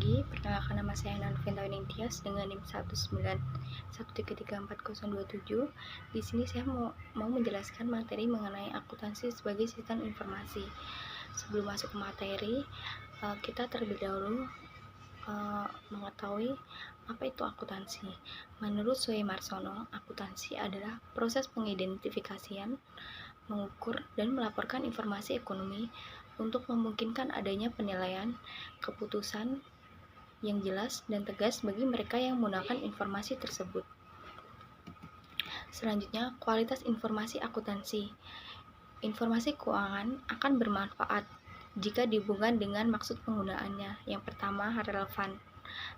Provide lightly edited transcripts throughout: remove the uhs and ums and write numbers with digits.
pagi, perkenalkan nama saya Nalvin Tias dengan NIM 191333407. Di sini saya mau menjelaskan materi mengenai akuntansi sebagai sistem informasi. Sebelum masuk ke materi, kita terlebih dahulu mengetahui apa itu akuntansi. Menurut Suemarsono, akuntansi adalah proses pengidentifikasian, mengukur, dan melaporkan informasi ekonomi untuk memungkinkan adanya penilaian keputusan yang jelas dan tegas bagi mereka yang menggunakan informasi tersebut. Selanjutnya, kualitas informasi akuntansi. Informasi keuangan akan bermanfaat jika dihubungkan dengan maksud penggunaannya. Yang pertama, relevan.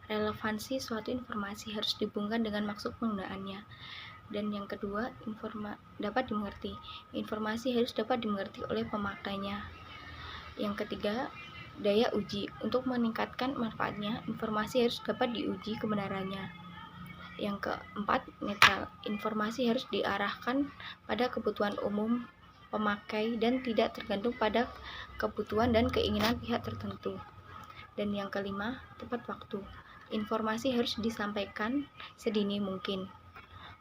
Relevansi suatu informasi harus dihubungkan dengan maksud penggunaannya. Dan yang kedua, dapat dimengerti. Informasi harus dapat dimengerti oleh pemakainya. Yang ketiga, daya uji. Untuk meningkatkan manfaatnya, informasi harus dapat diuji kebenarannya. Yang keempat, netral. Informasi harus diarahkan pada kebutuhan umum pemakai dan tidak tergantung pada kebutuhan dan keinginan pihak tertentu. Dan yang kelima, tepat waktu. Informasi harus disampaikan sedini mungkin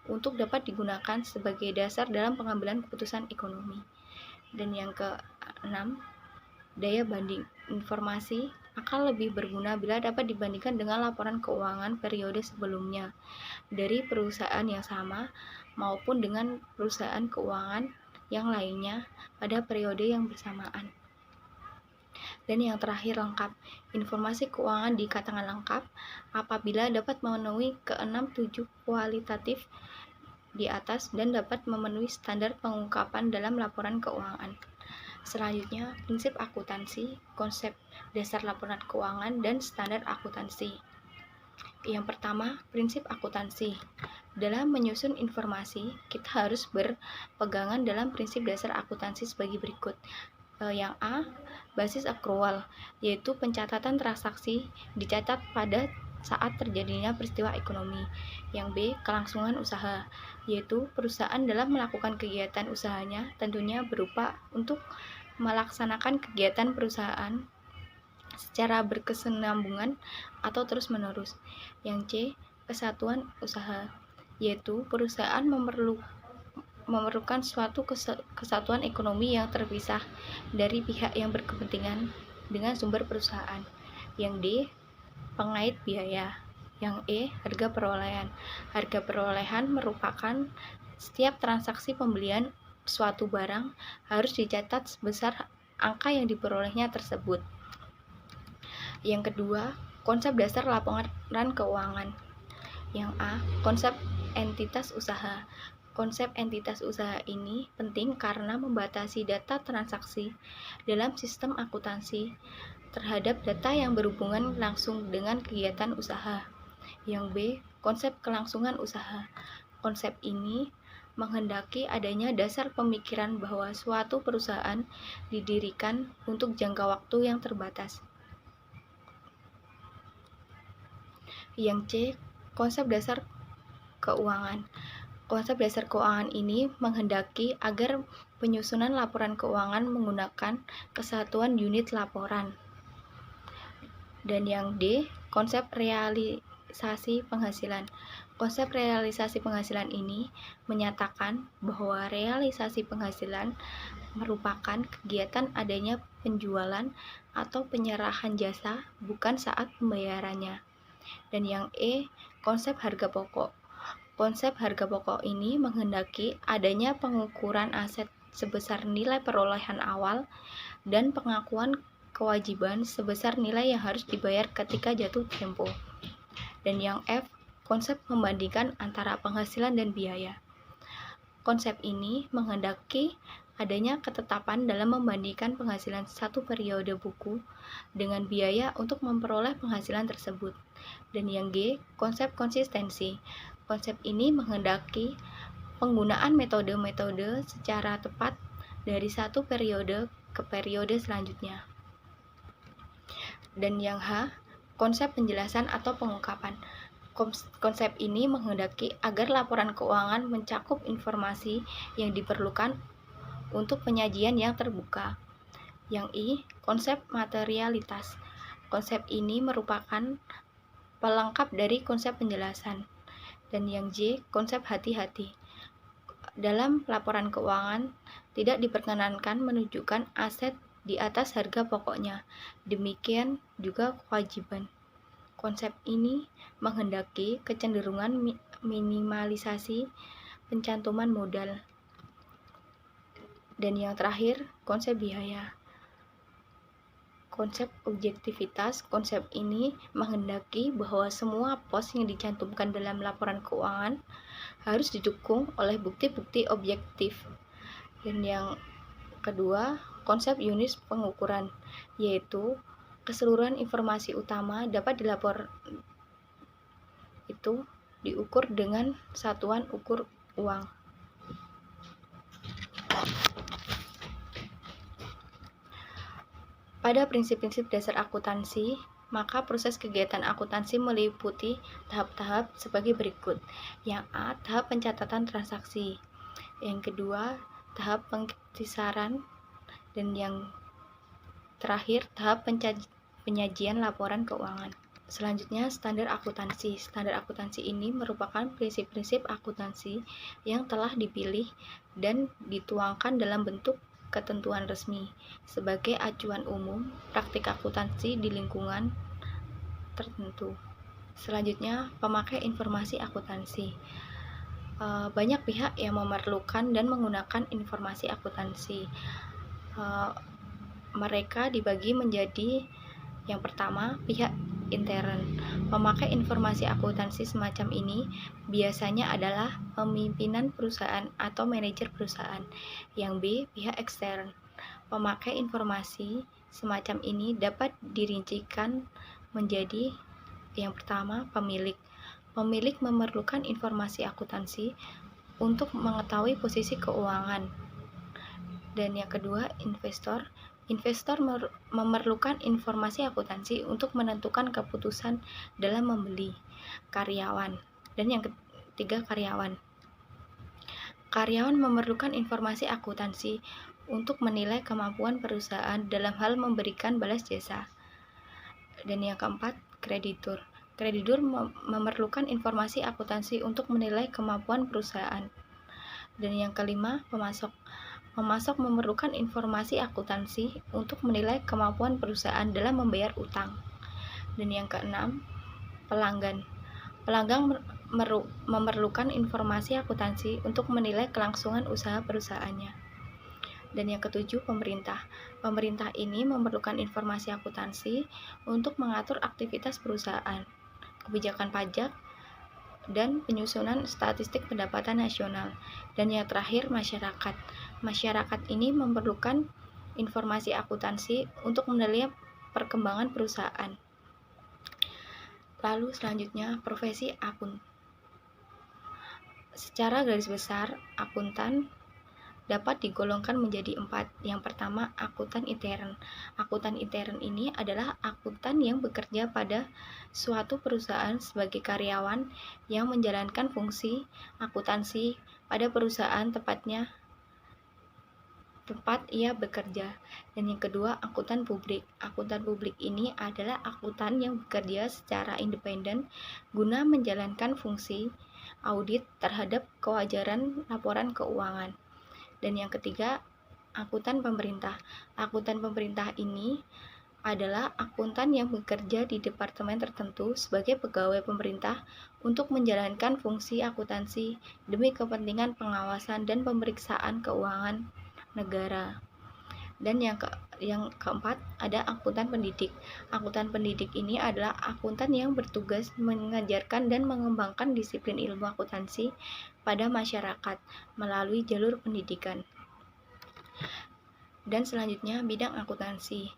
untuk dapat digunakan sebagai dasar dalam pengambilan keputusan ekonomi. Dan yang keenam, daya banding. Informasi akan lebih berguna bila dapat dibandingkan dengan laporan keuangan periode sebelumnya dari perusahaan yang sama maupun dengan perusahaan keuangan yang lainnya pada periode yang bersamaan. Dan yang terakhir, lengkap. Informasi keuangan dikatakan lengkap apabila dapat memenuhi ke-6-7 kualitatif di atas dan dapat memenuhi standar pengungkapan dalam laporan keuangan. Selanjutnya, prinsip akuntansi, konsep dasar laporan keuangan, dan standar akuntansi. Yang pertama, prinsip akuntansi. Dalam menyusun informasi, kita harus berpegangan dalam prinsip dasar akuntansi sebagai berikut. Yang A, basis akrual, yaitu pencatatan transaksi dicatat pada saat terjadinya peristiwa ekonomi. Yang B, kelangsungan usaha, yaitu perusahaan dalam melakukan kegiatan usahanya tentunya berupa untuk melaksanakan kegiatan perusahaan secara berkesinambungan atau terus-menerus. Yang C, kesatuan usaha, yaitu perusahaan memerlukan suatu kesatuan ekonomi yang terpisah dari pihak yang berkepentingan dengan sumber perusahaan. Yang D, pengait biaya. Yang E, harga perolehan. Harga perolehan merupakan setiap transaksi pembelian suatu barang harus dicatat sebesar angka yang diperolehnya tersebut. Yang kedua, konsep dasar laporan keuangan. Yang A, konsep entitas usaha. Konsep entitas usaha ini penting karena membatasi data transaksi dalam sistem akuntansi terhadap data yang berhubungan langsung dengan kegiatan usaha. Yang B, konsep kelangsungan usaha. Konsep ini menghendaki adanya dasar pemikiran bahwa suatu perusahaan didirikan untuk jangka waktu yang terbatas. Yang C, konsep dasar keuangan. Konsep dasar keuangan ini menghendaki agar penyusunan laporan keuangan menggunakan kesatuan unit laporan. Dan yang D, konsep realisasi penghasilan. Konsep realisasi penghasilan ini menyatakan bahwa realisasi penghasilan merupakan kegiatan adanya penjualan atau penyerahan jasa, bukan saat pembayarannya. Dan yang E, konsep harga pokok. Konsep harga pokok ini menghendaki adanya pengukuran aset sebesar nilai perolehan awal dan pengakuan kewajiban sebesar nilai yang harus dibayar ketika jatuh tempo. Dan yang F, konsep membandingkan antara penghasilan dan biaya. Konsep ini menghendaki adanya ketetapan dalam membandingkan penghasilan satu periode buku dengan biaya untuk memperoleh penghasilan tersebut. Dan yang G, konsep konsistensi. Konsep ini menghendaki penggunaan metode-metode secara tepat dari satu periode ke periode selanjutnya. Dan yang H, konsep penjelasan atau pengungkapan. Konsep ini menghendaki agar laporan keuangan mencakup informasi yang diperlukan untuk penyajian yang terbuka. Yang I, konsep materialitas. Konsep ini merupakan pelengkap dari konsep penjelasan. Dan yang J, konsep hati-hati. Dalam laporan keuangan, tidak diperkenankan menunjukkan aset di atas harga pokoknya. Demikian juga kewajiban. Konsep ini menghendaki kecenderungan minimalisasi pencantuman modal. Dan yang terakhir, konsep biaya. Konsep objektivitas. Konsep ini menghendaki bahwa semua pos yang dicantumkan dalam laporan keuangan harus didukung oleh bukti-bukti objektif. Dan yang kedua, konsep unit pengukuran, yaitu keseluruhan informasi utama dapat diukur dengan satuan ukur uang. Pada prinsip-prinsip dasar akuntansi, maka proses kegiatan akuntansi meliputi tahap-tahap sebagai berikut. Yang A, tahap pencatatan transaksi. Yang kedua, tahap pengkisaran. Dan yang terakhir, tahap penyajian laporan keuangan. Selanjutnya, standar akuntansi. Standar akuntansi ini merupakan prinsip-prinsip akuntansi yang telah dipilih dan dituangkan dalam bentuk ketentuan resmi sebagai acuan umum praktik akuntansi di lingkungan tertentu. Selanjutnya, pemakai informasi akuntansi. Banyak pihak yang memerlukan dan menggunakan informasi akuntansi. Mereka dibagi menjadi yang pertama, pihak intern. Pemakai informasi akuntansi semacam ini biasanya adalah pemimpinan perusahaan atau manajer perusahaan. Yang B, pihak ekstern. Pemakai informasi semacam ini dapat dirincikan menjadi yang pertama, pemilik. Pemilik memerlukan informasi akuntansi untuk mengetahui posisi keuangan. Dan yang kedua, investor. Investor memerlukan informasi akuntansi untuk menentukan keputusan dalam membeli. Karyawan. Dan yang ketiga, karyawan. Karyawan memerlukan informasi akuntansi untuk menilai kemampuan perusahaan dalam hal memberikan balas jasa. Dan yang keempat, kreditur. Kreditur memerlukan informasi akuntansi untuk menilai kemampuan perusahaan. Dan yang kelima, pemasok. Pemasok memerlukan informasi akuntansi untuk menilai kemampuan perusahaan dalam membayar utang. Dan yang keenam, pelanggan. Pelanggan memerlukan informasi akuntansi untuk menilai kelangsungan usaha perusahaannya. Dan yang ketujuh, pemerintah. Pemerintah ini memerlukan informasi akuntansi untuk mengatur aktivitas perusahaan, kebijakan pajak, dan penyusunan statistik pendapatan nasional. Dan yang terakhir, masyarakat. Masyarakat ini memerlukan informasi akuntansi untuk menilai perkembangan perusahaan. Lalu selanjutnya, profesi akuntan. Secara garis besar, akuntan dapat digolongkan menjadi 4. Yang pertama, akuntan intern. Akuntan intern ini adalah akuntan yang bekerja pada suatu perusahaan sebagai karyawan yang menjalankan fungsi akuntansi pada perusahaan tempat ia bekerja. Dan yang kedua, akuntan publik. Akuntan publik ini adalah akuntan yang bekerja secara independen guna menjalankan fungsi audit terhadap kewajaran laporan keuangan. Dan yang ketiga, akuntan pemerintah. Akuntan pemerintah ini adalah akuntan yang bekerja di departemen tertentu sebagai pegawai pemerintah untuk menjalankan fungsi akuntansi demi kepentingan pengawasan dan pemeriksaan keuangan negara. Dan yang keempat, ada akuntan pendidik. Akuntan pendidik ini adalah akuntan yang bertugas mengajarkan dan mengembangkan disiplin ilmu akuntansi pada masyarakat melalui jalur pendidikan. Dan selanjutnya, bidang akuntansi.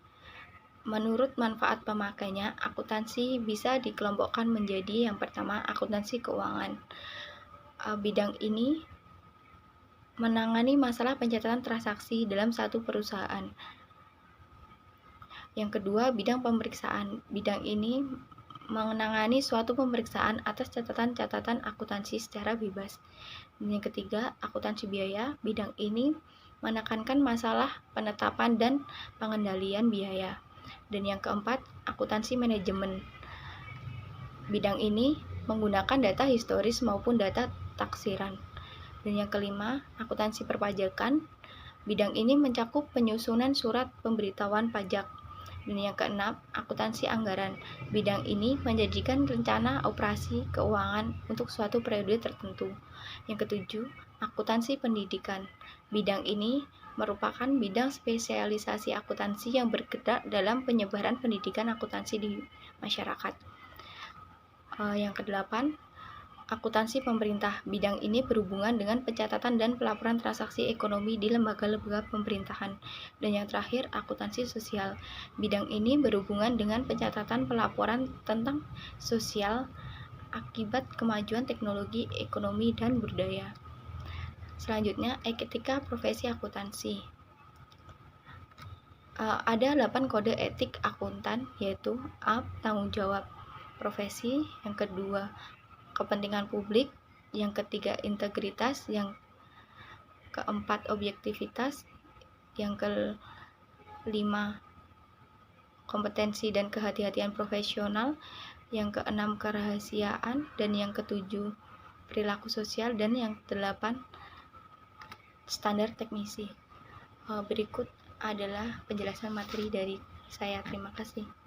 Menurut manfaat pemakainya, akuntansi bisa dikelompokkan menjadi yang pertama, akuntansi keuangan. Bidang ini menangani masalah pencatatan transaksi dalam satu perusahaan. Yang kedua, bidang pemeriksaan. Bidang ini menangani suatu pemeriksaan atas catatan-catatan akuntansi secara bebas. Dan yang ketiga, akuntansi biaya. Bidang ini menekankan masalah penetapan dan pengendalian biaya. Dan yang keempat, akuntansi manajemen. Bidang ini menggunakan data historis maupun data taksiran. Dan yang kelima, akuntansi perpajakan. Bidang ini mencakup penyusunan surat pemberitahuan pajak. Dan yang keenam, akuntansi anggaran. Bidang ini menjanjikan rencana operasi keuangan untuk suatu periode tertentu. Yang ketujuh, akuntansi pendidikan. Bidang ini merupakan bidang spesialisasi akuntansi yang bergerak dalam penyebaran pendidikan akuntansi di masyarakat. Yang kedelapan, akuntansi pemerintah. Bidang ini berhubungan dengan pencatatan dan pelaporan transaksi ekonomi di lembaga-lembaga pemerintahan. Dan yang terakhir, akuntansi sosial. Bidang ini berhubungan dengan pencatatan pelaporan tentang sosial akibat kemajuan teknologi, ekonomi, dan budaya. Selanjutnya, etika profesi akuntansi. Ada 8 kode etik akuntan, yaitu A. Tanggung jawab profesi, yang kedua kepentingan publik, yang ketiga integritas, yang keempat objektivitas, yang kelima kompetensi dan kehati-hatian profesional, yang keenam kerahasiaan, dan yang ketujuh perilaku sosial, dan yang kedelapan standar teknisi. Berikut adalah penjelasan materi dari saya. Terima kasih.